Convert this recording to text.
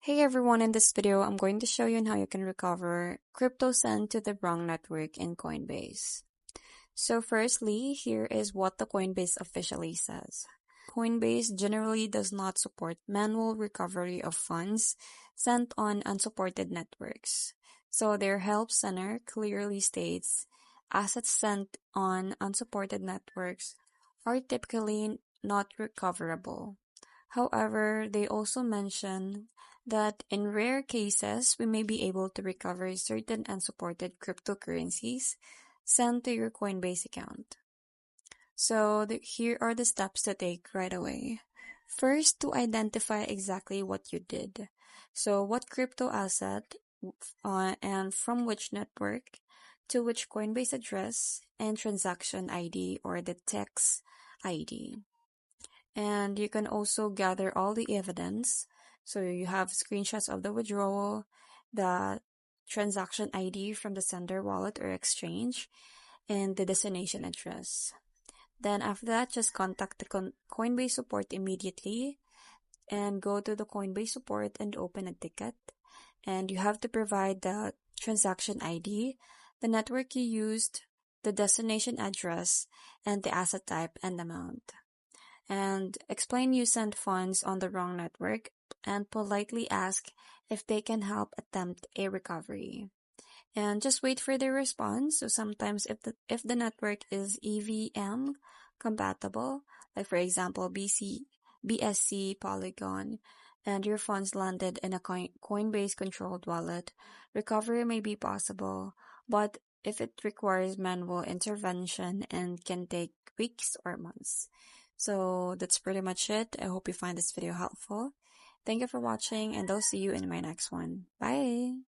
Hey everyone, in this video, I'm going to show you on how you can recover crypto sent to the wrong network in Coinbase. So firstly, here is what the Coinbase officially says. Coinbase generally does not support manual recovery of funds sent on unsupported networks. So their help center clearly states assets sent on unsupported networks are typically not recoverable. However, they also mention that in rare cases, we may be able to recover certain unsupported cryptocurrencies sent to your Coinbase account. So here are the steps to take right away. First, to identify exactly what you did. So what crypto asset and from which network to which Coinbase address and transaction ID or the TEX ID. And you can also gather all the evidence. So you have screenshots of the withdrawal, the transaction ID from the sender wallet or exchange, and the destination address. Then after that, just contact the Coinbase support immediately and go to the Coinbase support and open a ticket. And you have to provide the transaction ID, the network you used, the destination address, and the asset type and amount. And explain you sent funds on the wrong network and politely ask if they can help attempt a recovery. And just wait for their response. So sometimes if the network is EVM compatible, like for example BSC Polygon, and your funds landed in a Coinbase controlled wallet, recovery may be possible, but if it requires manual intervention and can take weeks or months. So that's pretty much it. I hope you find this video helpful. Thank you for watching, and I'll see you in my next one. Bye!